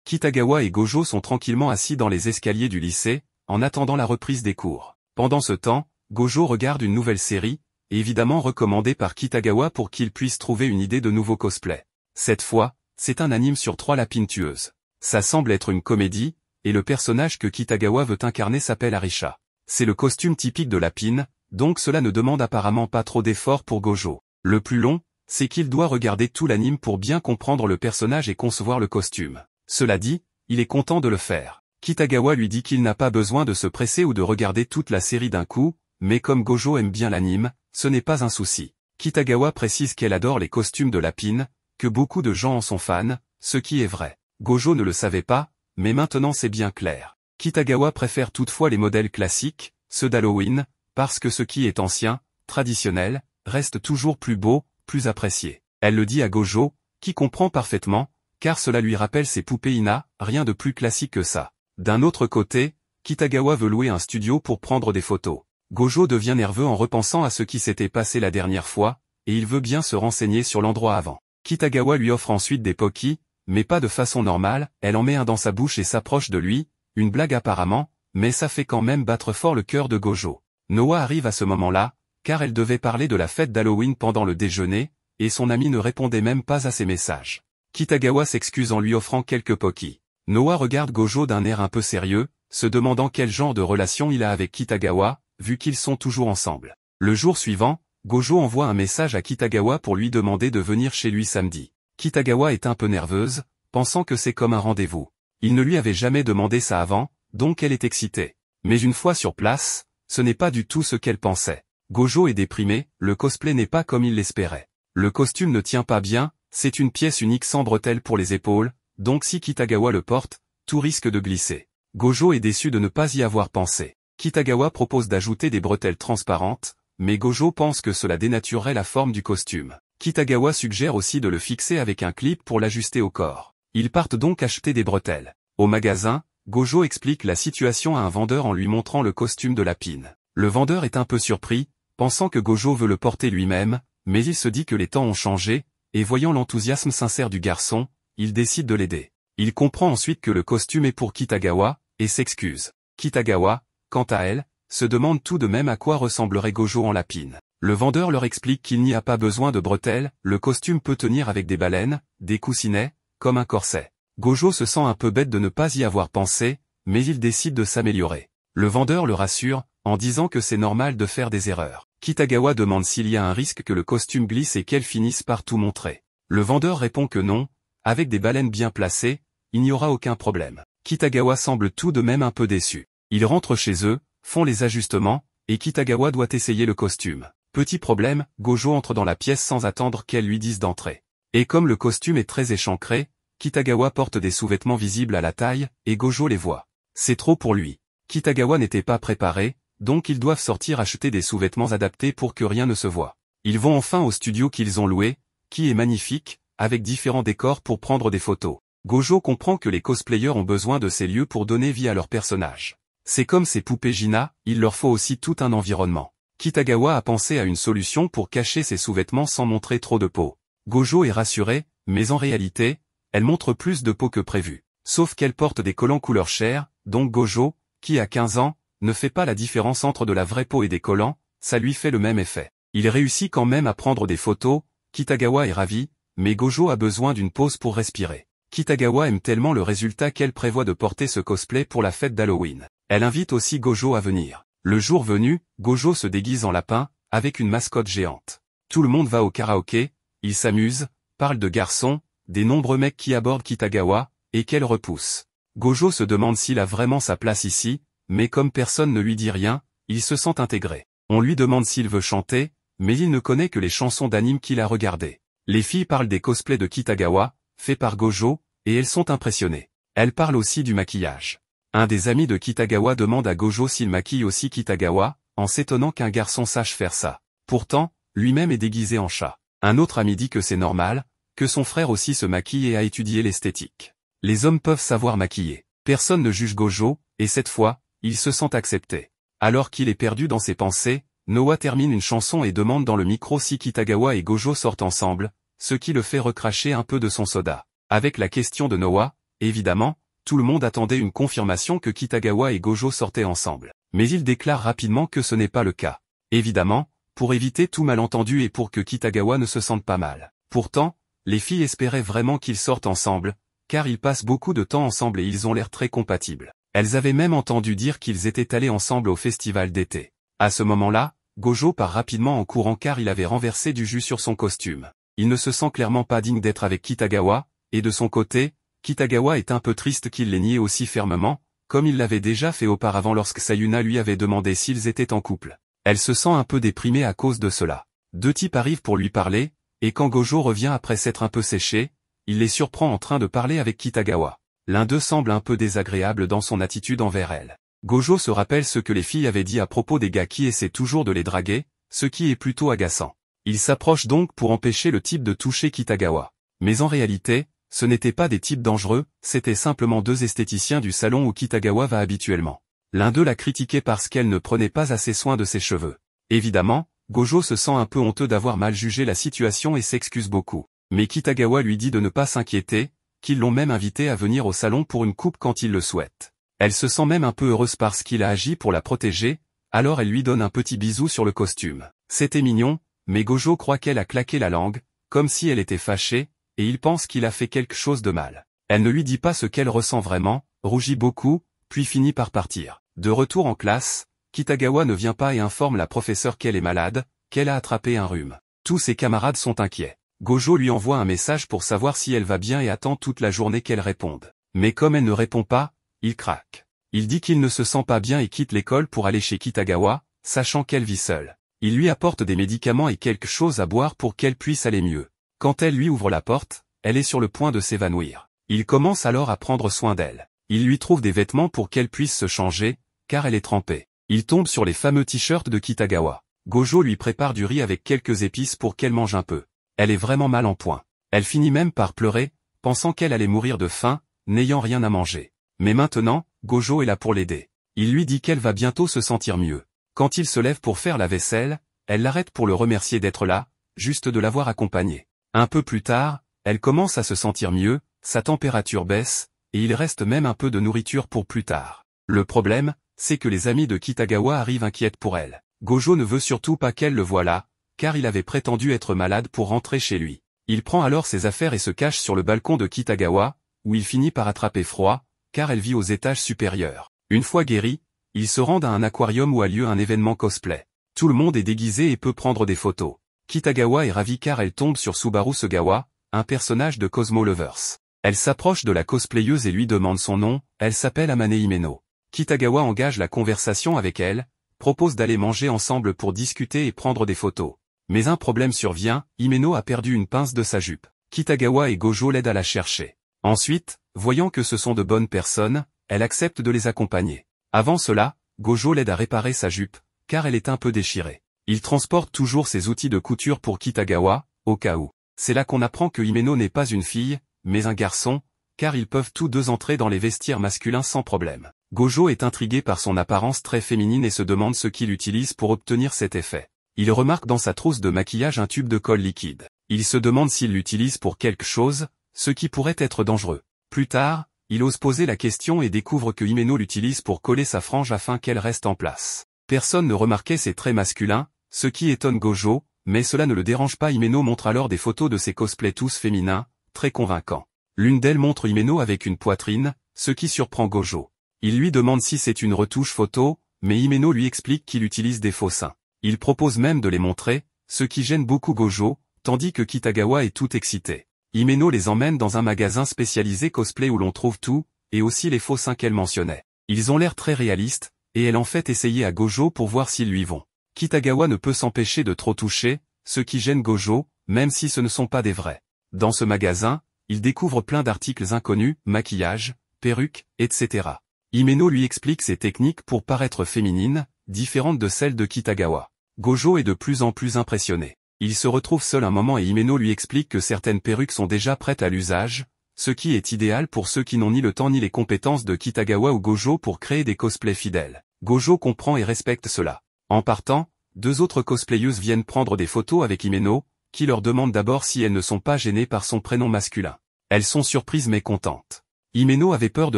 Kitagawa et Gojo sont tranquillement assis dans les escaliers du lycée, en attendant la reprise des cours. Pendant ce temps, Gojo regarde une nouvelle série, évidemment recommandée par Kitagawa pour qu'il puisse trouver une idée de nouveau cosplay. Cette fois, c'est un anime sur 3 lapines tueuses. Ça semble être une comédie, et le personnage que Kitagawa veut incarner s'appelle Arisha. C'est le costume typique de lapine, donc cela ne demande apparemment pas trop d'efforts pour Gojo. Le plus long, c'est qu'il doit regarder tout l'anime pour bien comprendre le personnage et concevoir le costume. Cela dit, il est content de le faire. Kitagawa lui dit qu'il n'a pas besoin de se presser ou de regarder toute la série d'un coup, mais comme Gojo aime bien l'anime, ce n'est pas un souci. Kitagawa précise qu'elle adore les costumes de lapine, que beaucoup de gens en sont fans, ce qui est vrai. Gojo ne le savait pas, mais maintenant c'est bien clair. Kitagawa préfère toutefois les modèles classiques, ceux d'Halloween, parce que ce qui est ancien, traditionnel, reste toujours plus beau, plus apprécié. Elle le dit à Gojo, qui comprend parfaitement, car cela lui rappelle ses poupées Ina, rien de plus classique que ça. D'un autre côté, Kitagawa veut louer un studio pour prendre des photos. Gojo devient nerveux en repensant à ce qui s'était passé la dernière fois, et il veut bien se renseigner sur l'endroit avant. Kitagawa lui offre ensuite des Poki, mais pas de façon normale, elle en met un dans sa bouche et s'approche de lui, une blague apparemment, mais ça fait quand même battre fort le cœur de Gojo. Noah arrive à ce moment-là, car elle devait parler de la fête d'Halloween pendant le déjeuner, et son ami ne répondait même pas à ses messages. Kitagawa s'excuse en lui offrant quelques Poki. Noah regarde Gojo d'un air un peu sérieux, se demandant quel genre de relation il a avec Kitagawa, vu qu'ils sont toujours ensemble. Le jour suivant, Gojo envoie un message à Kitagawa pour lui demander de venir chez lui samedi. Kitagawa est un peu nerveuse, pensant que c'est comme un rendez-vous. Il ne lui avait jamais demandé ça avant, donc elle est excitée. Mais une fois sur place, ce n'est pas du tout ce qu'elle pensait. Gojo est déprimé, le cosplay n'est pas comme il l'espérait. Le costume ne tient pas bien, c'est une pièce unique sans bretelles pour les épaules, donc si Kitagawa le porte, tout risque de glisser. Gojo est déçu de ne pas y avoir pensé. Kitagawa propose d'ajouter des bretelles transparentes, mais Gojo pense que cela dénaturerait la forme du costume. Kitagawa suggère aussi de le fixer avec un clip pour l'ajuster au corps. Ils partent donc acheter des bretelles. Au magasin, Gojo explique la situation à un vendeur en lui montrant le costume de lapine. Le vendeur est un peu surpris, pensant que Gojo veut le porter lui-même, mais il se dit que les temps ont changé, et voyant l'enthousiasme sincère du garçon, il décide de l'aider. Il comprend ensuite que le costume est pour Kitagawa, et s'excuse. Kitagawa, quant à elle, se demande tout de même à quoi ressemblerait Gojo en lapine. Le vendeur leur explique qu'il n'y a pas besoin de bretelles, le costume peut tenir avec des baleines, des coussinets, comme un corset. Gojo se sent un peu bête de ne pas y avoir pensé, mais il décide de s'améliorer. Le vendeur le rassure, en disant que c'est normal de faire des erreurs. Kitagawa demande s'il y a un risque que le costume glisse et qu'elle finisse par tout montrer. Le vendeur répond que non, avec des baleines bien placées, il n'y aura aucun problème. Kitagawa semble tout de même un peu déçu. Ils rentrent chez eux, font les ajustements, et Kitagawa doit essayer le costume. Petit problème, Gojo entre dans la pièce sans attendre qu'elle lui dise d'entrer. Et comme le costume est très échancré, Kitagawa porte des sous-vêtements visibles à la taille, et Gojo les voit. C'est trop pour lui. Kitagawa n'était pas préparé, donc ils doivent sortir acheter des sous-vêtements adaptés pour que rien ne se voie. Ils vont enfin au studio qu'ils ont loué, qui est magnifique, avec différents décors pour prendre des photos. Gojo comprend que les cosplayers ont besoin de ces lieux pour donner vie à leurs personnages. C'est comme ces poupées Gina, il leur faut aussi tout un environnement. Kitagawa a pensé à une solution pour cacher ses sous-vêtements sans montrer trop de peau. Gojo est rassurée, mais en réalité, elle montre plus de peau que prévu. Sauf qu'elle porte des collants couleur chair, donc Gojo, qui a 15 ans, ne fait pas la différence entre de la vraie peau et des collants, ça lui fait le même effet. Il réussit quand même à prendre des photos, Kitagawa est ravi, mais Gojo a besoin d'une pause pour respirer. Kitagawa aime tellement le résultat qu'elle prévoit de porter ce cosplay pour la fête d'Halloween. Elle invite aussi Gojo à venir. Le jour venu, Gojo se déguise en lapin, avec une mascotte géante. Tout le monde va au karaoké, ils s'amusent, parlent de garçons, des nombreux mecs qui abordent Kitagawa, et qu'elle repousse. Gojo se demande s'il a vraiment sa place ici, mais comme personne ne lui dit rien, il se sent intégré. On lui demande s'il veut chanter, mais il ne connaît que les chansons d'anime qu'il a regardées. Les filles parlent des cosplays de Kitagawa, faits par Gojo, et elles sont impressionnées. Elles parlent aussi du maquillage. Un des amis de Kitagawa demande à Gojo s'il maquille aussi Kitagawa, en s'étonnant qu'un garçon sache faire ça. Pourtant, lui-même est déguisé en chat. Un autre ami dit que c'est normal, que son frère aussi se maquille et a étudié l'esthétique. Les hommes peuvent savoir maquiller. Personne ne juge Gojo, et cette fois, il se sent accepté. Alors qu'il est perdu dans ses pensées, Noah termine une chanson et demande dans le micro si Kitagawa et Gojo sortent ensemble, ce qui le fait recracher un peu de son soda. Avec la question de Noah, évidemment, tout le monde attendait une confirmation que Kitagawa et Gojo sortaient ensemble. Mais il déclare rapidement que ce n'est pas le cas. Évidemment, pour éviter tout malentendu et pour que Kitagawa ne se sente pas mal. Pourtant, les filles espéraient vraiment qu'ils sortent ensemble, car ils passent beaucoup de temps ensemble et ils ont l'air très compatibles. Elles avaient même entendu dire qu'ils étaient allés ensemble au festival d'été. À ce moment-là, Gojo part rapidement en courant car il avait renversé du jus sur son costume. Il ne se sent clairement pas digne d'être avec Kitagawa, et de son côté, Kitagawa est un peu triste qu'il l'ait nié aussi fermement, comme il l'avait déjà fait auparavant lorsque Sayuna lui avait demandé s'ils étaient en couple. Elle se sent un peu déprimée à cause de cela. Deux types arrivent pour lui parler, et quand Gojo revient après s'être un peu séché, il les surprend en train de parler avec Kitagawa. L'un d'eux semble un peu désagréable dans son attitude envers elle. Gojo se rappelle ce que les filles avaient dit à propos des gars qui essaient toujours de les draguer, ce qui est plutôt agaçant. Il s'approche donc pour empêcher le type de toucher Kitagawa. Mais en réalité, ce n'étaient pas des types dangereux, c'étaient simplement deux esthéticiens du salon où Kitagawa va habituellement. L'un d'eux l'a critiqué parce qu'elle ne prenait pas assez soin de ses cheveux. Évidemment, Gojo se sent un peu honteux d'avoir mal jugé la situation et s'excuse beaucoup. Mais Kitagawa lui dit de ne pas s'inquiéter, qu'ils l'ont même invité à venir au salon pour une coupe quand il le souhaite. Elle se sent même un peu heureuse parce qu'il a agi pour la protéger, alors elle lui donne un petit bisou sur le costume. C'était mignon, mais Gojo croit qu'elle a claqué la langue, comme si elle était fâchée, et il pense qu'il a fait quelque chose de mal. Elle ne lui dit pas ce qu'elle ressent vraiment, rougit beaucoup, puis finit par partir. De retour en classe, Kitagawa ne vient pas et informe la professeure qu'elle est malade, qu'elle a attrapé un rhume. Tous ses camarades sont inquiets. Gojo lui envoie un message pour savoir si elle va bien et attend toute la journée qu'elle réponde. Mais comme elle ne répond pas, il craque. Il dit qu'il ne se sent pas bien et quitte l'école pour aller chez Kitagawa, sachant qu'elle vit seule. Il lui apporte des médicaments et quelque chose à boire pour qu'elle puisse aller mieux. Quand elle lui ouvre la porte, elle est sur le point de s'évanouir. Il commence alors à prendre soin d'elle. Il lui trouve des vêtements pour qu'elle puisse se changer, car elle est trempée. Il tombe sur les fameux t-shirts de Kitagawa. Gojo lui prépare du riz avec quelques épices pour qu'elle mange un peu. Elle est vraiment mal en point. Elle finit même par pleurer, pensant qu'elle allait mourir de faim, n'ayant rien à manger. Mais maintenant, Gojo est là pour l'aider. Il lui dit qu'elle va bientôt se sentir mieux. Quand il se lève pour faire la vaisselle, elle l'arrête pour le remercier d'être là, juste de l'avoir accompagné. Un peu plus tard, elle commence à se sentir mieux, sa température baisse, et il reste même un peu de nourriture pour plus tard. Le problème, c'est que les amis de Kitagawa arrivent inquiètes pour elle. Gojo ne veut surtout pas qu'elle le voie là, car il avait prétendu être malade pour rentrer chez lui. Il prend alors ses affaires et se cache sur le balcon de Kitagawa, où il finit par attraper froid, car elle vit aux étages supérieurs. Une fois guéri, ils se rendent à un aquarium où a lieu un événement cosplay. Tout le monde est déguisé et peut prendre des photos. Kitagawa est ravie car elle tombe sur Subaru Sugawa, un personnage de Cosmo Lovers. Elle s'approche de la cosplayeuse et lui demande son nom, elle s'appelle Amane Himeno. Kitagawa engage la conversation avec elle, propose d'aller manger ensemble pour discuter et prendre des photos. Mais un problème survient, Himeno a perdu une pince de sa jupe. Kitagawa et Gojo l'aident à la chercher. Ensuite, voyant que ce sont de bonnes personnes, elle accepte de les accompagner. Avant cela, Gojo l'aide à réparer sa jupe, car elle est un peu déchirée. Il transporte toujours ses outils de couture pour Kitagawa, au cas où. C'est là qu'on apprend que Himeno n'est pas une fille, mais un garçon, car ils peuvent tous deux entrer dans les vestiaires masculins sans problème. Gojo est intrigué par son apparence très féminine et se demande ce qu'il utilise pour obtenir cet effet. Il remarque dans sa trousse de maquillage un tube de colle liquide. Il se demande s'il l'utilise pour quelque chose, ce qui pourrait être dangereux. Plus tard, il ose poser la question et découvre que Himeno l'utilise pour coller sa frange afin qu'elle reste en place. Personne ne remarquait ses traits masculins, ce qui étonne Gojo, mais cela ne le dérange pas. Himeno montre alors des photos de ses cosplays tous féminins, très convaincants. L'une d'elles montre Himeno avec une poitrine, ce qui surprend Gojo. Il lui demande si c'est une retouche photo, mais Himeno lui explique qu'il utilise des faux seins. Il propose même de les montrer, ce qui gêne beaucoup Gojo, tandis que Kitagawa est tout excité. Himeno les emmène dans un magasin spécialisé cosplay où l'on trouve tout, et aussi les faux seins qu'elle mentionnait. Ils ont l'air très réalistes, et elle en fait essayer à Gojo pour voir s'ils lui vont. Kitagawa ne peut s'empêcher de trop toucher, ce qui gêne Gojo, même si ce ne sont pas des vrais. Dans ce magasin, il découvre plein d'articles inconnus, maquillage, perruques, etc. Himeno lui explique ses techniques pour paraître féminine, différentes de celles de Kitagawa. Gojo est de plus en plus impressionné. Il se retrouve seul un moment et Himeno lui explique que certaines perruques sont déjà prêtes à l'usage, ce qui est idéal pour ceux qui n'ont ni le temps ni les compétences de Kitagawa ou Gojo pour créer des cosplays fidèles. Gojo comprend et respecte cela. En partant, deux autres cosplayeuses viennent prendre des photos avec Himeno, qui leur demande d'abord si elles ne sont pas gênées par son prénom masculin. Elles sont surprises mais contentes. Himeno avait peur de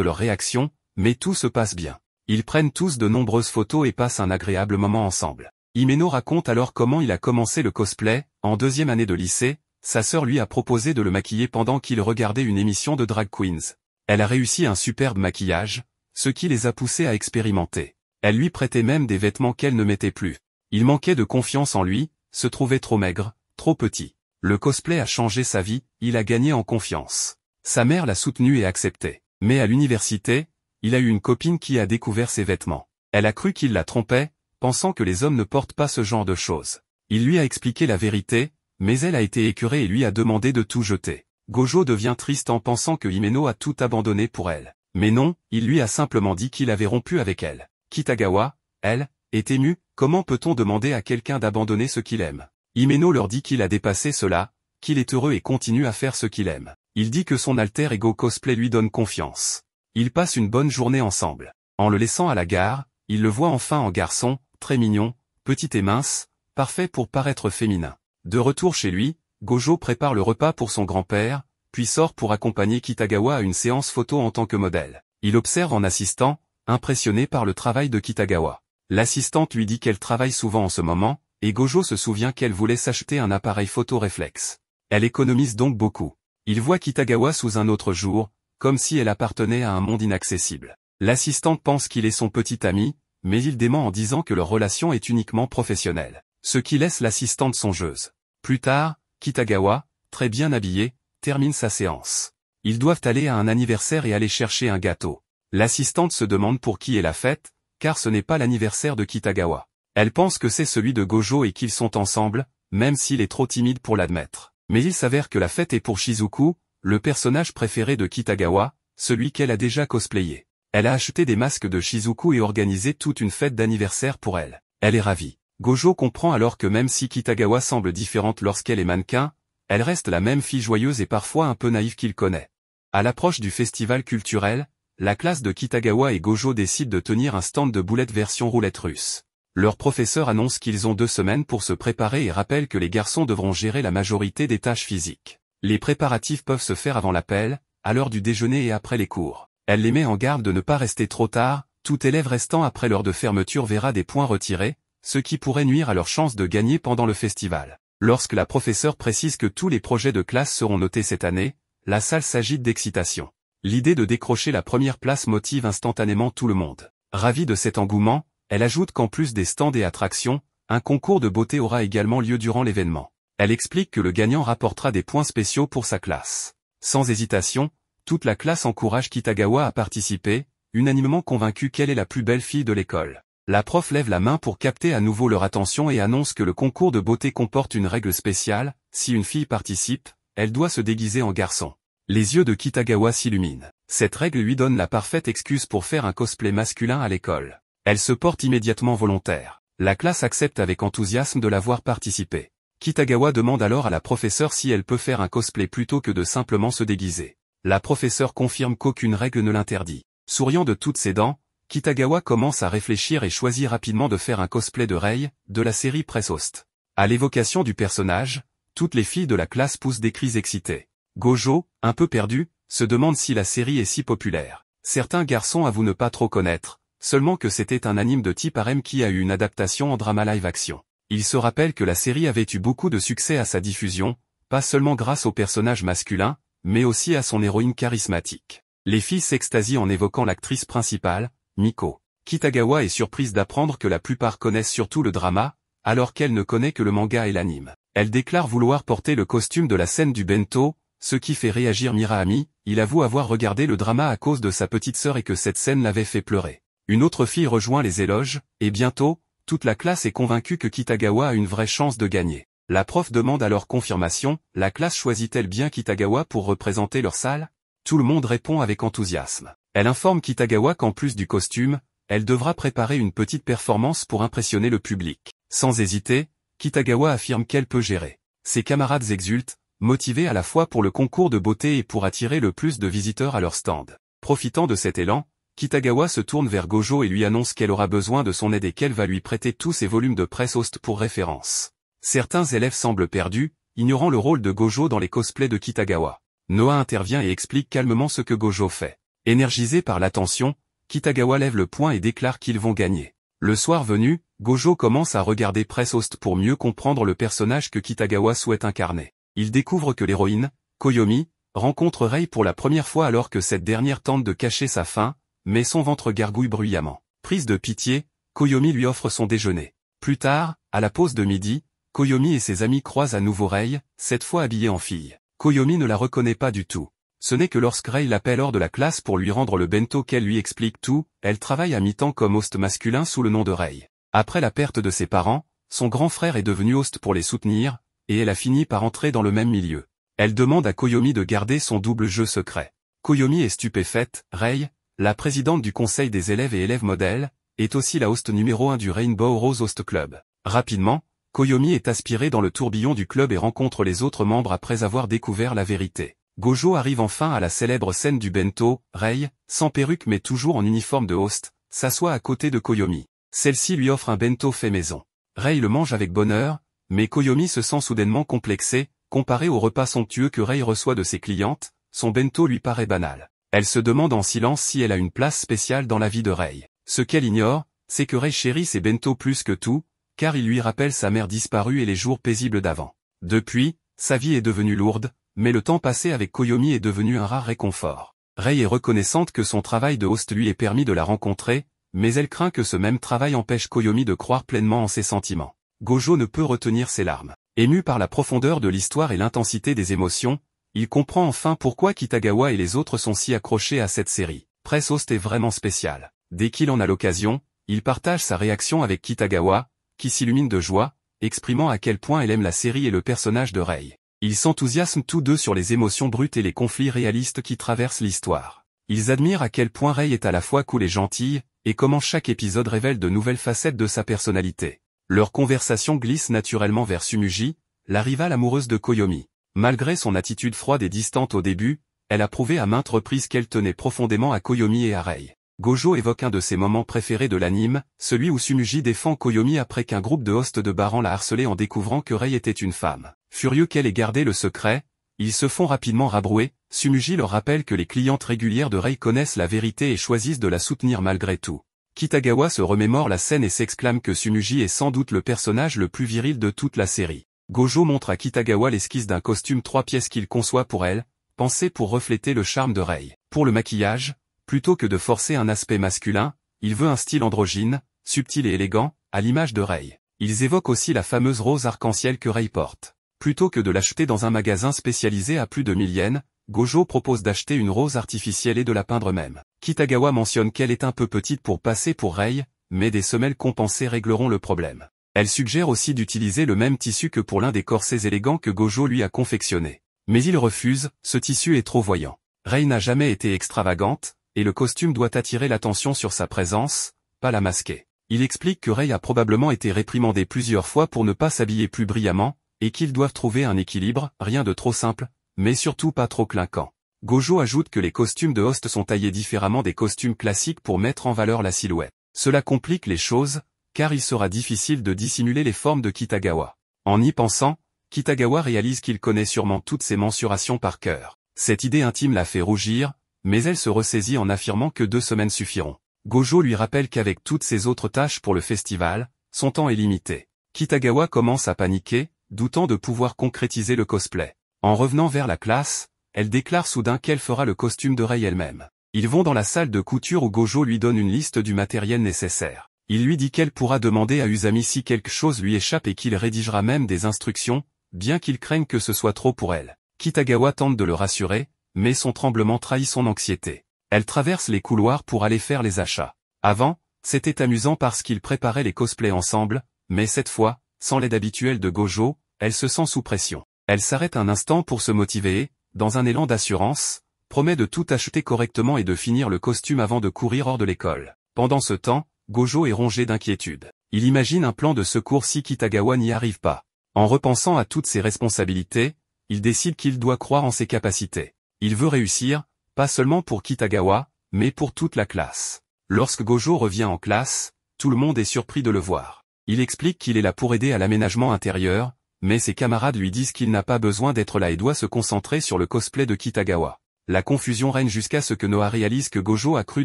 leur réaction, mais tout se passe bien. Ils prennent tous de nombreuses photos et passent un agréable moment ensemble. Himeno raconte alors comment il a commencé le cosplay. En 2e année de lycée, sa sœur lui a proposé de le maquiller pendant qu'il regardait une émission de drag queens. Elle a réussi un superbe maquillage, ce qui les a poussés à expérimenter. Elle lui prêtait même des vêtements qu'elle ne mettait plus. Il manquait de confiance en lui, se trouvait trop maigre, trop petit. Le cosplay a changé sa vie, il a gagné en confiance. Sa mère l'a soutenu et accepté. Mais à l'université, il a eu une copine qui a découvert ses vêtements. Elle a cru qu'il la trompait, pensant que les hommes ne portent pas ce genre de choses. Il lui a expliqué la vérité, mais elle a été écœurée et lui a demandé de tout jeter. Gojo devient triste en pensant que Himeno a tout abandonné pour elle. Mais non, il lui a simplement dit qu'il avait rompu avec elle. Kitagawa, elle, est émue. Comment peut-on demander à quelqu'un d'abandonner ce qu'il aime? Himeno leur dit qu'il a dépassé cela, qu'il est heureux et continue à faire ce qu'il aime. Il dit que son alter ego cosplay lui donne confiance. Ils passent une bonne journée ensemble. En le laissant à la gare, il le voit enfin en garçon, très mignon, petit et mince, parfait pour paraître féminin. De retour chez lui, Gojo prépare le repas pour son grand-père, puis sort pour accompagner Kitagawa à une séance photo en tant que modèle. Il observe en assistant, impressionné par le travail de Kitagawa. L'assistante lui dit qu'elle travaille souvent en ce moment, et Gojo se souvient qu'elle voulait s'acheter un appareil photo réflexe. Elle économise donc beaucoup. Il voit Kitagawa sous un autre jour, comme si elle appartenait à un monde inaccessible. L'assistante pense qu'il est son petit ami, mais il dément en disant que leur relation est uniquement professionnelle, ce qui laisse l'assistante songeuse. Plus tard, Kitagawa, très bien habillé, termine sa séance. Ils doivent aller à un anniversaire et aller chercher un gâteau. L'assistante se demande pour qui est la fête, car ce n'est pas l'anniversaire de Kitagawa. Elle pense que c'est celui de Gojo et qu'ils sont ensemble, même s'il est trop timide pour l'admettre. Mais il s'avère que la fête est pour Shizuku, le personnage préféré de Kitagawa, celui qu'elle a déjà cosplayé. Elle a acheté des masques de Shizuku et organisé toute une fête d'anniversaire pour elle. Elle est ravie. Gojo comprend alors que même si Kitagawa semble différente lorsqu'elle est mannequin, elle reste la même fille joyeuse et parfois un peu naïve qu'il connaît. À l'approche du festival culturel, la classe de Kitagawa et Gojo décident de tenir un stand de boulettes version roulette russe. Leur professeur annonce qu'ils ont 2 semaines pour se préparer et rappelle que les garçons devront gérer la majorité des tâches physiques. Les préparatifs peuvent se faire avant l'appel, à l'heure du déjeuner et après les cours. Elle les met en garde de ne pas rester trop tard, tout élève restant après l'heure de fermeture verra des points retirés, ce qui pourrait nuire à leur chance de gagner pendant le festival. Lorsque la professeure précise que tous les projets de classe seront notés cette année, la salle s'agite d'excitation. L'idée de décrocher la première place motive instantanément tout le monde. Ravie de cet engouement, elle ajoute qu'en plus des stands et attractions, un concours de beauté aura également lieu durant l'événement. Elle explique que le gagnant rapportera des points spéciaux pour sa classe. Sans hésitation, toute la classe encourage Kitagawa à participer, unanimement convaincue qu'elle est la plus belle fille de l'école. La prof lève la main pour capter à nouveau leur attention et annonce que le concours de beauté comporte une règle spéciale, si une fille participe, elle doit se déguiser en garçon. Les yeux de Kitagawa s'illuminent. Cette règle lui donne la parfaite excuse pour faire un cosplay masculin à l'école. Elle se porte immédiatement volontaire. La classe accepte avec enthousiasme de la voir participer. Kitagawa demande alors à la professeure si elle peut faire un cosplay plutôt que de simplement se déguiser. La professeure confirme qu'aucune règle ne l'interdit. Souriant de toutes ses dents, Kitagawa commence à réfléchir et choisit rapidement de faire un cosplay de Rei, de la série Press Host. À l'évocation du personnage, toutes les filles de la classe poussent des cris excités. Gojo, un peu perdu, se demande si la série est si populaire. Certains garçons avouent ne pas trop connaître, seulement que c'était un anime de type harem qui a eu une adaptation en drama live-action. Il se rappelle que la série avait eu beaucoup de succès à sa diffusion, pas seulement grâce au personnage masculin, mais aussi à son héroïne charismatique. Les filles s'extasient en évoquant l'actrice principale, Miko. Kitagawa est surprise d'apprendre que la plupart connaissent surtout le drama, alors qu'elle ne connaît que le manga et l'anime. Elle déclare vouloir porter le costume de la scène du bento, ce qui fait réagir Miraami. Il avoue avoir regardé le drama à cause de sa petite sœur et que cette scène l'avait fait pleurer. Une autre fille rejoint les éloges, et bientôt, toute la classe est convaincue que Kitagawa a une vraie chance de gagner. La prof demande alors confirmation, la classe choisit-elle bien Kitagawa pour représenter leur salle? Tout le monde répond avec enthousiasme. Elle informe Kitagawa qu'en plus du costume, elle devra préparer une petite performance pour impressionner le public. Sans hésiter, Kitagawa affirme qu'elle peut gérer. Ses camarades exultent, motivés à la fois pour le concours de beauté et pour attirer le plus de visiteurs à leur stand. Profitant de cet élan, Kitagawa se tourne vers Gojo et lui annonce qu'elle aura besoin de son aide et qu'elle va lui prêter tous ses volumes de Press Host pour référence. Certains élèves semblent perdus, ignorant le rôle de Gojo dans les cosplays de Kitagawa. Noah intervient et explique calmement ce que Gojo fait. Énergisé par l'attention, Kitagawa lève le poing et déclare qu'ils vont gagner. Le soir venu, Gojo commence à regarder Press Host pour mieux comprendre le personnage que Kitagawa souhaite incarner. Il découvre que l'héroïne, Koyomi, rencontre Rei pour la première fois alors que cette dernière tente de cacher sa faim, mais son ventre gargouille bruyamment. Prise de pitié, Koyomi lui offre son déjeuner. Plus tard, à la pause de midi, Koyomi et ses amis croisent à nouveau Rei, cette fois habillée en fille. Koyomi ne la reconnaît pas du tout. Ce n'est que lorsque Rei l'appelle hors de la classe pour lui rendre le bento qu'elle lui explique tout, elle travaille à mi-temps comme host masculin sous le nom de Rei. Après la perte de ses parents, son grand frère est devenu host pour les soutenir, et elle a fini par entrer dans le même milieu. Elle demande à Koyomi de garder son double jeu secret. Koyomi est stupéfaite, Rei, la présidente du conseil des élèves et élèves modèles, est aussi la host numéro 1 du Rainbow Rose Host Club. Rapidement, Koyomi est aspirée dans le tourbillon du club et rencontre les autres membres après avoir découvert la vérité. Gojo arrive enfin à la célèbre scène du bento, Rei, sans perruque mais toujours en uniforme de host, s'assoit à côté de Koyomi. Celle-ci lui offre un bento fait maison. Rei le mange avec bonheur, mais Koyomi se sent soudainement complexée, comparé au repas somptueux que Rei reçoit de ses clientes, son bento lui paraît banal. Elle se demande en silence si elle a une place spéciale dans la vie de Rei. Ce qu'elle ignore, c'est que Rei chérit ses bento plus que tout, car il lui rappelle sa mère disparue et les jours paisibles d'avant. Depuis, sa vie est devenue lourde, mais le temps passé avec Koyomi est devenu un rare réconfort. Rei est reconnaissante que son travail de host lui ait permis de la rencontrer, mais elle craint que ce même travail empêche Koyomi de croire pleinement en ses sentiments. Gojo ne peut retenir ses larmes. Ému par la profondeur de l'histoire et l'intensité des émotions, il comprend enfin pourquoi Kitagawa et les autres sont si accrochés à cette série. Press Host est vraiment spécial. Dès qu'il en a l'occasion, il partage sa réaction avec Kitagawa, qui s'illumine de joie, exprimant à quel point elle aime la série et le personnage de Rei. Ils s'enthousiasment tous deux sur les émotions brutes et les conflits réalistes qui traversent l'histoire. Ils admirent à quel point Rei est à la fois cool et gentille, et comment chaque épisode révèle de nouvelles facettes de sa personnalité. Leur conversation glisse naturellement vers Tsumugi, la rivale amoureuse de Koyomi. Malgré son attitude froide et distante au début, elle a prouvé à maintes reprises qu'elle tenait profondément à Koyomi et à Rei. Gojo évoque un de ses moments préférés de l'anime, celui où Tsumugi défend Koyomi après qu'un groupe de hosts de Baran l'a harcelé en découvrant que Rei était une femme. Furieux qu'elle ait gardé le secret, ils se font rapidement rabrouer. Tsumugi leur rappelle que les clientes régulières de Rei connaissent la vérité et choisissent de la soutenir malgré tout. Kitagawa se remémore la scène et s'exclame que Tsumugi est sans doute le personnage le plus viril de toute la série. Gojo montre à Kitagawa l'esquisse d'un costume 3 pièces qu'il conçoit pour elle, pensé pour refléter le charme de Rei. Pour le maquillage, plutôt que de forcer un aspect masculin, il veut un style androgyne, subtil et élégant, à l'image de Rei. Ils évoquent aussi la fameuse rose arc-en-ciel que Rei porte. Plutôt que de l'acheter dans un magasin spécialisé à plus de 1000 yens, Gojo propose d'acheter une rose artificielle et de la peindre même. Kitagawa mentionne qu'elle est un peu petite pour passer pour Rei, mais des semelles compensées régleront le problème. Elle suggère aussi d'utiliser le même tissu que pour l'un des corsets élégants que Gojo lui a confectionné. Mais il refuse, ce tissu est trop voyant. Rei n'a jamais été extravagante, et le costume doit attirer l'attention sur sa présence, pas la masquer. Il explique que Rei a probablement été réprimandé plusieurs fois pour ne pas s'habiller plus brillamment, et qu'ils doivent trouver un équilibre, rien de trop simple, mais surtout pas trop clinquant. Gojo ajoute que les costumes de host sont taillés différemment des costumes classiques pour mettre en valeur la silhouette. Cela complique les choses, car il sera difficile de dissimuler les formes de Kitagawa. En y pensant, Kitagawa réalise qu'il connaît sûrement toutes ses mensurations par cœur. Cette idée intime la fait rougir, mais elle se ressaisit en affirmant que 2 semaines suffiront. Gojo lui rappelle qu'avec toutes ses autres tâches pour le festival, son temps est limité. Kitagawa commence à paniquer, doutant de pouvoir concrétiser le cosplay. En revenant vers la classe, elle déclare soudain qu'elle fera le costume de Rei elle-même. Ils vont dans la salle de couture où Gojo lui donne une liste du matériel nécessaire. Il lui dit qu'elle pourra demander à Usami si quelque chose lui échappe et qu'il rédigera même des instructions, bien qu'il craigne que ce soit trop pour elle. Kitagawa tente de le rassurer, mais son tremblement trahit son anxiété. Elle traverse les couloirs pour aller faire les achats. Avant, c'était amusant parce qu'ils préparaient les cosplays ensemble, mais cette fois, sans l'aide habituelle de Gojo, elle se sent sous pression. Elle s'arrête un instant pour se motiver et, dans un élan d'assurance, promet de tout acheter correctement et de finir le costume avant de courir hors de l'école. Pendant ce temps, Gojo est rongé d'inquiétude. Il imagine un plan de secours si Kitagawa n'y arrive pas. En repensant à toutes ses responsabilités, il décide qu'il doit croire en ses capacités. Il veut réussir, pas seulement pour Kitagawa, mais pour toute la classe. Lorsque Gojo revient en classe, tout le monde est surpris de le voir. Il explique qu'il est là pour aider à l'aménagement intérieur, mais ses camarades lui disent qu'il n'a pas besoin d'être là et doit se concentrer sur le cosplay de Kitagawa. La confusion règne jusqu'à ce que Noah réalise que Gojo a cru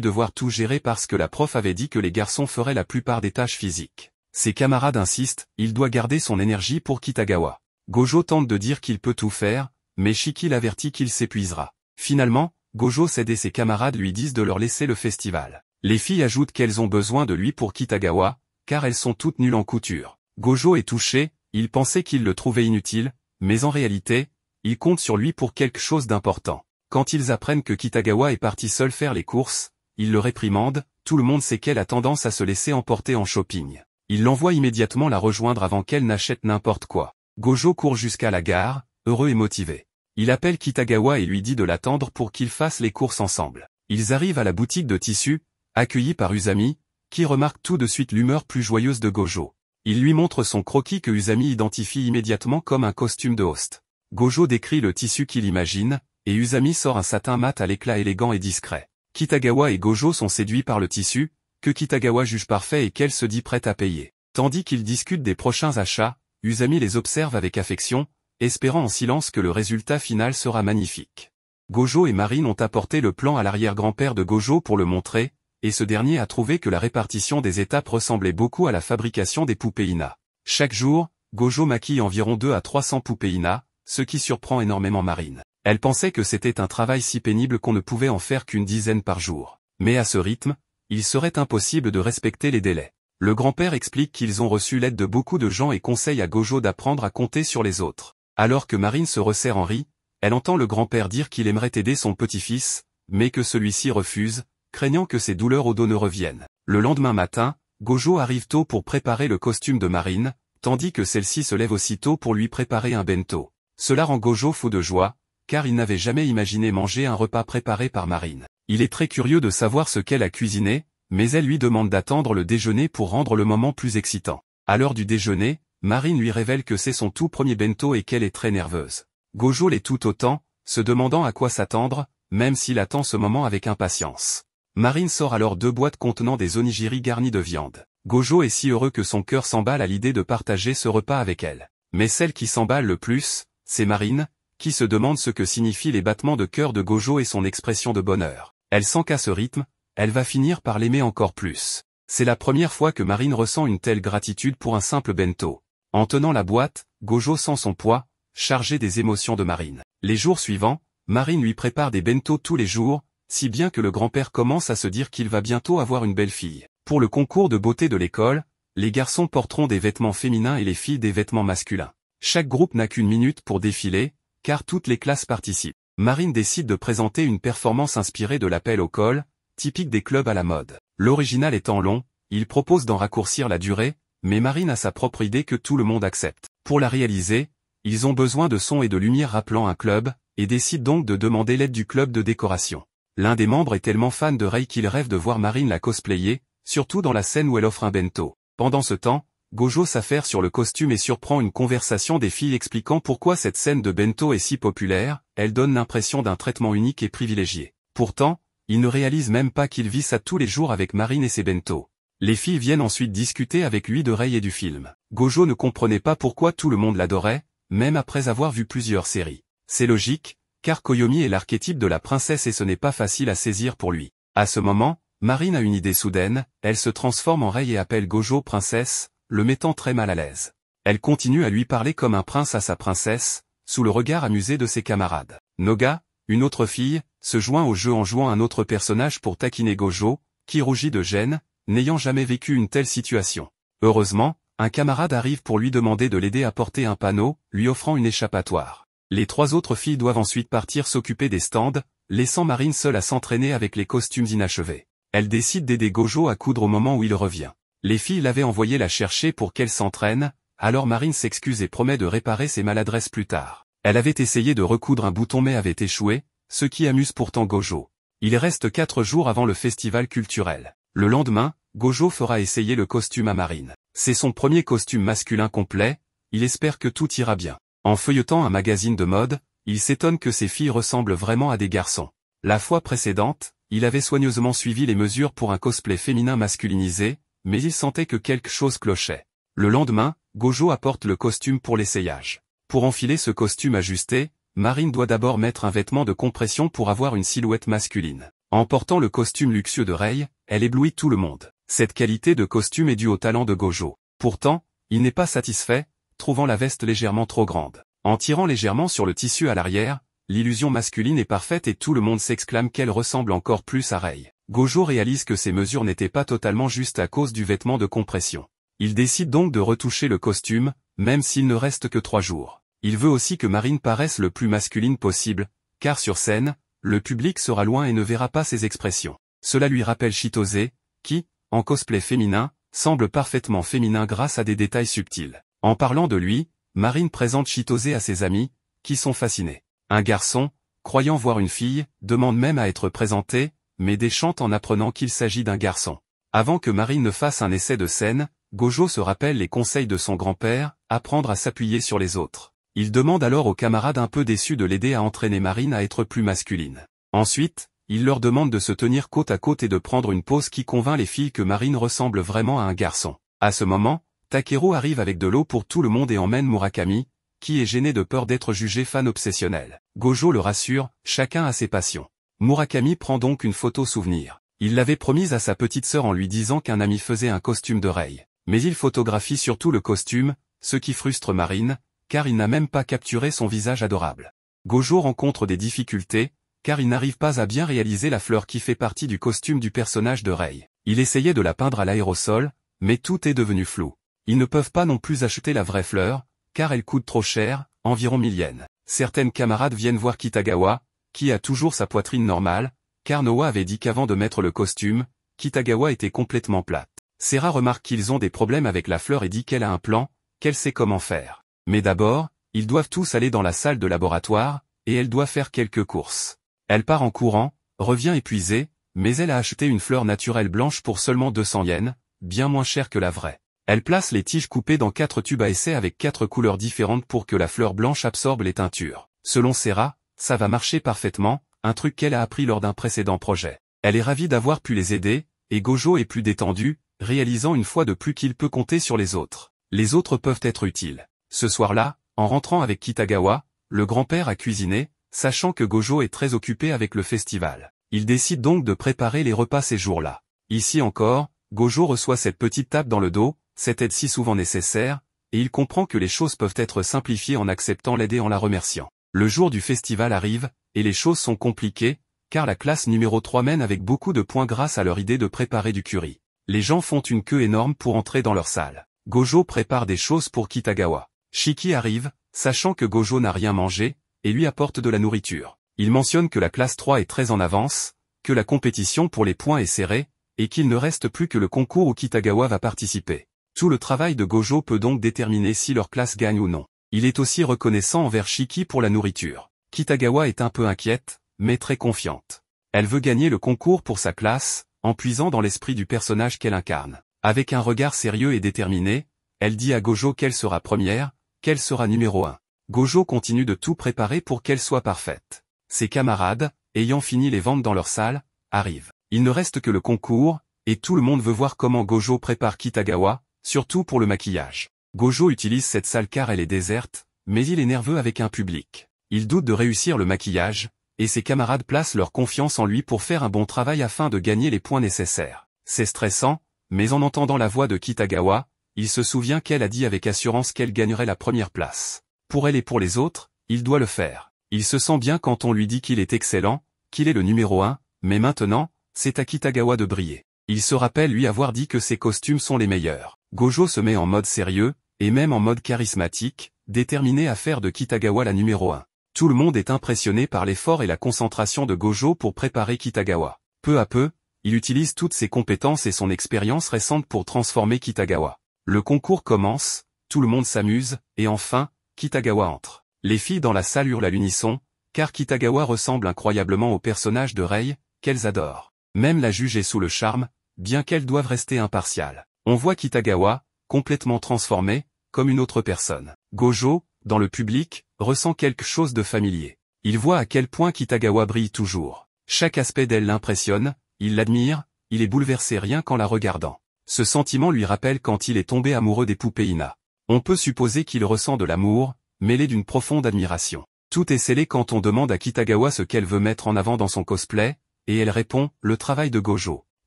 devoir tout gérer parce que la prof avait dit que les garçons feraient la plupart des tâches physiques. Ses camarades insistent, il doit garder son énergie pour Kitagawa. Gojo tente de dire qu'il peut tout faire, mais Shiki l'avertit qu'il s'épuisera. Finalement, Gojo cède et ses camarades lui disent de leur laisser le festival. Les filles ajoutent qu'elles ont besoin de lui pour Kitagawa, car elles sont toutes nulles en couture. Gojo est touché, il pensait qu'il le trouvait inutile, mais en réalité, il compte sur lui pour quelque chose d'important. Quand ils apprennent que Kitagawa est parti seul faire les courses, ils le réprimandent, tout le monde sait qu'elle a tendance à se laisser emporter en shopping. Il l'envoie immédiatement la rejoindre avant qu'elle n'achète n'importe quoi. Gojo court jusqu'à la gare, heureux et motivé. Il appelle Kitagawa et lui dit de l'attendre pour qu'ils fassent les courses ensemble. Ils arrivent à la boutique de tissus, accueillis par Usami, qui remarque tout de suite l'humeur plus joyeuse de Gojo. Il lui montre son croquis que Usami identifie immédiatement comme un costume de host. Gojo décrit le tissu qu'il imagine, et Usami sort un satin mat à l'éclat élégant et discret. Kitagawa et Gojo sont séduits par le tissu, que Kitagawa juge parfait et qu'elle se dit prête à payer. Tandis qu'ils discutent des prochains achats, Usami les observe avec affection, espérant en silence que le résultat final sera magnifique. Gojo et Marine ont apporté le plan à l'arrière-grand-père de Gojo pour le montrer, et ce dernier a trouvé que la répartition des étapes ressemblait beaucoup à la fabrication des poupées Ina. Chaque jour, Gojo maquille environ 200 à 300 poupées Ina, ce qui surprend énormément Marine. Elle pensait que c'était un travail si pénible qu'on ne pouvait en faire qu'une dizaine par jour. Mais à ce rythme, il serait impossible de respecter les délais. Le grand-père explique qu'ils ont reçu l'aide de beaucoup de gens et conseille à Gojo d'apprendre à compter sur les autres. Alors que Marine se resserre en riz, elle entend le grand-père dire qu'il aimerait aider son petit-fils, mais que celui-ci refuse, craignant que ses douleurs au dos ne reviennent. Le lendemain matin, Gojo arrive tôt pour préparer le costume de Marine, tandis que celle-ci se lève aussitôt pour lui préparer un bento. Cela rend Gojo fou de joie, car il n'avait jamais imaginé manger un repas préparé par Marine. Il est très curieux de savoir ce qu'elle a cuisiné, mais elle lui demande d'attendre le déjeuner pour rendre le moment plus excitant. À l'heure du déjeuner, Marine lui révèle que c'est son tout premier bento et qu'elle est très nerveuse. Gojo l'est tout autant, se demandant à quoi s'attendre, même s'il attend ce moment avec impatience. Marine sort alors 2 boîtes contenant des onigiri garnis de viande. Gojo est si heureux que son cœur s'emballe à l'idée de partager ce repas avec elle. Mais celle qui s'emballe le plus, c'est Marine, qui se demande ce que signifient les battements de cœur de Gojo et son expression de bonheur. Elle sent qu'à ce rythme, elle va finir par l'aimer encore plus. C'est la première fois que Marine ressent une telle gratitude pour un simple bento. En tenant la boîte, Gojo sent son poids, chargé des émotions de Marine. Les jours suivants, Marine lui prépare des bentos tous les jours, si bien que le grand-père commence à se dire qu'il va bientôt avoir une belle fille. Pour le concours de beauté de l'école, les garçons porteront des vêtements féminins et les filles des vêtements masculins. Chaque groupe n'a qu'une minute pour défiler, car toutes les classes participent. Marine décide de présenter une performance inspirée de l'appel au col, typique des clubs à la mode. L'original étant long, il propose d'en raccourcir la durée, mais Marine a sa propre idée que tout le monde accepte. Pour la réaliser, ils ont besoin de son et de lumière rappelant un club, et décident donc de demander l'aide du club de décoration. L'un des membres est tellement fan de Rei qu'il rêve de voir Marine la cosplayer, surtout dans la scène où elle offre un bento. Pendant ce temps, Gojo s'affaire sur le costume et surprend une conversation des filles expliquant pourquoi cette scène de bento est si populaire, elle donne l'impression d'un traitement unique et privilégié. Pourtant, il ne réalise même pas qu'il vit ça tous les jours avec Marine et ses bento. Les filles viennent ensuite discuter avec lui de Rei et du film. Gojo ne comprenait pas pourquoi tout le monde l'adorait, même après avoir vu plusieurs séries. C'est logique, car Koyomi est l'archétype de la princesse et ce n'est pas facile à saisir pour lui. À ce moment, Marine a une idée soudaine, elle se transforme en Rei et appelle Gojo princesse, le mettant très mal à l'aise. Elle continue à lui parler comme un prince à sa princesse, sous le regard amusé de ses camarades. Noga, une autre fille, se joint au jeu en jouant un autre personnage pour taquiner Gojo, qui rougit de gêne, n'ayant jamais vécu une telle situation. Heureusement, un camarade arrive pour lui demander de l'aider à porter un panneau, lui offrant une échappatoire. Les 3 autres filles doivent ensuite partir s'occuper des stands, laissant Marine seule à s'entraîner avec les costumes inachevés. Elle décide d'aider Gojo à coudre au moment où il revient. Les filles l'avaient envoyé la chercher pour qu'elle s'entraîne, alors Marine s'excuse et promet de réparer ses maladresses plus tard. Elle avait essayé de recoudre un bouton mais avait échoué, ce qui amuse pourtant Gojo. Il reste 4 jours avant le festival culturel. Le lendemain, Gojo fera essayer le costume à Marine. C'est son premier costume masculin complet, il espère que tout ira bien. En feuilletant un magazine de mode, il s'étonne que ces filles ressemblent vraiment à des garçons. La fois précédente, il avait soigneusement suivi les mesures pour un cosplay féminin masculinisé, mais il sentait que quelque chose clochait. Le lendemain, Gojo apporte le costume pour l'essayage. Pour enfiler ce costume ajusté, Marine doit d'abord mettre un vêtement de compression pour avoir une silhouette masculine. En portant le costume luxueux de Rei, elle éblouit tout le monde. Cette qualité de costume est due au talent de Gojo. Pourtant, il n'est pas satisfait, trouvant la veste légèrement trop grande. En tirant légèrement sur le tissu à l'arrière, l'illusion masculine est parfaite et tout le monde s'exclame qu'elle ressemble encore plus à Rei. Gojo réalise que ces mesures n'étaient pas totalement justes à cause du vêtement de compression. Il décide donc de retoucher le costume, même s'il ne reste que 3 jours. Il veut aussi que Marine paraisse le plus masculine possible, car sur scène, le public sera loin et ne verra pas ses expressions. Cela lui rappelle Chitose, qui, en cosplay féminin, semble parfaitement féminin grâce à des détails subtils. En parlant de lui, Marine présente Chitose à ses amis, qui sont fascinés. Un garçon, croyant voir une fille, demande même à être présenté, mais déchante en apprenant qu'il s'agit d'un garçon. Avant que Marine ne fasse un essai de scène, Gojo se rappelle les conseils de son grand-père, apprendre à s'appuyer sur les autres. Il demande alors aux camarades un peu déçus de l'aider à entraîner Marine à être plus masculine. Ensuite, il leur demande de se tenir côte à côte et de prendre une pose qui convainc les filles que Marine ressemble vraiment à un garçon. À ce moment, Takeru arrive avec de l'eau pour tout le monde et emmène Murakami, qui est gêné de peur d'être jugé fan obsessionnel. Gojo le rassure, chacun a ses passions. Murakami prend donc une photo souvenir. Il l'avait promise à sa petite sœur en lui disant qu'un ami faisait un costume de Rei. Mais il photographie surtout le costume, ce qui frustre Marine, car il n'a même pas capturé son visage adorable. Gojo rencontre des difficultés, car il n'arrive pas à bien réaliser la fleur qui fait partie du costume du personnage de Rei. Il essayait de la peindre à l'aérosol, mais tout est devenu flou. Ils ne peuvent pas non plus acheter la vraie fleur, car elle coûte trop cher, environ 1000 yens. Certaines camarades viennent voir Kitagawa, qui a toujours sa poitrine normale, car Noah avait dit qu'avant de mettre le costume, Kitagawa était complètement plate. Sera remarque qu'ils ont des problèmes avec la fleur et dit qu'elle a un plan, qu'elle sait comment faire. Mais d'abord, ils doivent tous aller dans la salle de laboratoire, et elle doit faire quelques courses. Elle part en courant, revient épuisée, mais elle a acheté une fleur naturelle blanche pour seulement 200 yens, bien moins cher que la vraie. Elle place les tiges coupées dans 4 tubes à essai avec 4 couleurs différentes pour que la fleur blanche absorbe les teintures. Selon Sera, ça va marcher parfaitement, un truc qu'elle a appris lors d'un précédent projet. Elle est ravie d'avoir pu les aider, et Gojo est plus détendu, réalisant une fois de plus qu'il peut compter sur les autres. Les autres peuvent être utiles. Ce soir-là, en rentrant avec Kitagawa, le grand-père a cuisiné, sachant que Gojo est très occupé avec le festival. Il décide donc de préparer les repas ces jours-là. Ici encore, Gojo reçoit cette petite tape dans le dos, cette aide si souvent nécessaire, et il comprend que les choses peuvent être simplifiées en acceptant l'aide et en la remerciant. Le jour du festival arrive, et les choses sont compliquées, car la classe numéro 3 mène avec beaucoup de points grâce à leur idée de préparer du curry. Les gens font une queue énorme pour entrer dans leur salle. Gojo prépare des choses pour Kitagawa. Shiki arrive, sachant que Gojo n'a rien mangé, et lui apporte de la nourriture. Il mentionne que la classe 3 est très en avance, que la compétition pour les points est serrée, et qu'il ne reste plus que le concours où Kitagawa va participer. Tout le travail de Gojo peut donc déterminer si leur classe gagne ou non. Il est aussi reconnaissant envers Shiki pour la nourriture. Kitagawa est un peu inquiète, mais très confiante. Elle veut gagner le concours pour sa classe, en puisant dans l'esprit du personnage qu'elle incarne. Avec un regard sérieux et déterminé, elle dit à Gojo qu'elle sera première, qu'elle sera numéro 1. Gojo continue de tout préparer pour qu'elle soit parfaite. Ses camarades, ayant fini les ventes dans leur salle, arrivent. Il ne reste que le concours, et tout le monde veut voir comment Gojo prépare Kitagawa, surtout pour le maquillage. Gojo utilise cette salle car elle est déserte, mais il est nerveux avec un public. Il doute de réussir le maquillage, et ses camarades placent leur confiance en lui pour faire un bon travail afin de gagner les points nécessaires. C'est stressant, mais en entendant la voix de Kitagawa, il se souvient qu'elle a dit avec assurance qu'elle gagnerait la première place. Pour elle et pour les autres, il doit le faire. Il se sent bien quand on lui dit qu'il est excellent, qu'il est le numéro 1, mais maintenant, c'est à Kitagawa de briller. Il se rappelle lui avoir dit que ses costumes sont les meilleurs. Gojo se met en mode sérieux, et même en mode charismatique, déterminé à faire de Kitagawa la numéro 1. Tout le monde est impressionné par l'effort et la concentration de Gojo pour préparer Kitagawa. Peu à peu, il utilise toutes ses compétences et son expérience récente pour transformer Kitagawa. Le concours commence, tout le monde s'amuse, et enfin, Kitagawa entre. Les filles dans la salle hurlent à l'unisson, car Kitagawa ressemble incroyablement au personnage de Rei, qu'elles adorent. Même la juge est sous le charme, bien qu'elles doivent rester impartiales. On voit Kitagawa, complètement transformé, comme une autre personne. Gojo, dans le public, ressent quelque chose de familier. Il voit à quel point Kitagawa brille toujours. Chaque aspect d'elle l'impressionne, il l'admire, il est bouleversé rien qu'en la regardant. Ce sentiment lui rappelle quand il est tombé amoureux des poupées Ina. On peut supposer qu'il ressent de l'amour, mêlé d'une profonde admiration. Tout est scellé quand on demande à Kitagawa ce qu'elle veut mettre en avant dans son cosplay, et elle répond, le travail de Gojo.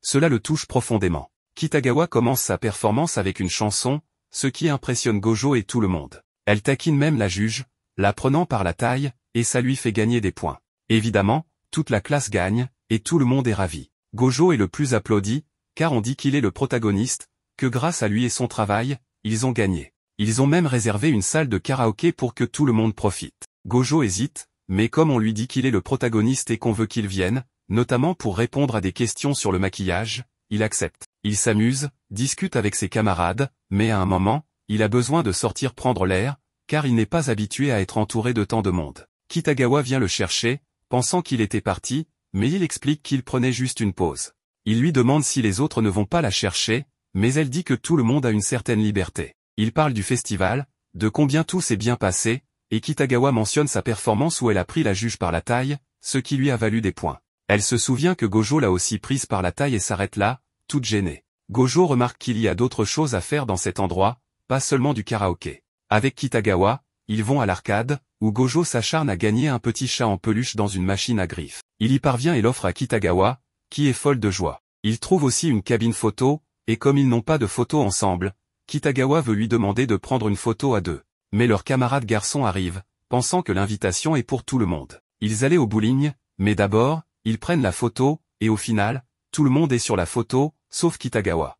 Cela le touche profondément. Kitagawa commence sa performance avec une chanson, ce qui impressionne Gojo et tout le monde. Elle taquine même la juge, la prenant par la taille, et ça lui fait gagner des points. Évidemment, toute la classe gagne, et tout le monde est ravi. Gojo est le plus applaudi, car on dit qu'il est le protagoniste, que grâce à lui et son travail, ils ont gagné. Ils ont même réservé une salle de karaoké pour que tout le monde profite. Gojo hésite, mais comme on lui dit qu'il est le protagoniste et qu'on veut qu'il vienne, notamment pour répondre à des questions sur le maquillage, il accepte. Il s'amuse, discute avec ses camarades, mais à un moment, il a besoin de sortir prendre l'air, car il n'est pas habitué à être entouré de tant de monde. Kitagawa vient le chercher, pensant qu'il était parti, mais il explique qu'il prenait juste une pause. Il lui demande si les autres ne vont pas la chercher, mais elle dit que tout le monde a une certaine liberté. Il parle du festival, de combien tout s'est bien passé, et Kitagawa mentionne sa performance où elle a pris la juge par la taille, ce qui lui a valu des points. Elle se souvient que Gojo l'a aussi prise par la taille et s'arrête là, toute gênée. Gojo remarque qu'il y a d'autres choses à faire dans cet endroit, pas seulement du karaoké. Avec Kitagawa, ils vont à l'arcade, où Gojo s'acharne à gagner un petit chat en peluche dans une machine à griffes. Il y parvient et l'offre à Kitagawa, qui est folle de joie. Il trouve aussi une cabine photo, et comme ils n'ont pas de photo ensemble, Kitagawa veut lui demander de prendre une photo à deux. Mais leur camarade garçon arrive, pensant que l'invitation est pour tout le monde. Ils allaient au bowling, mais d'abord, ils prennent la photo, et au final, tout le monde est sur la photo, sauf Kitagawa.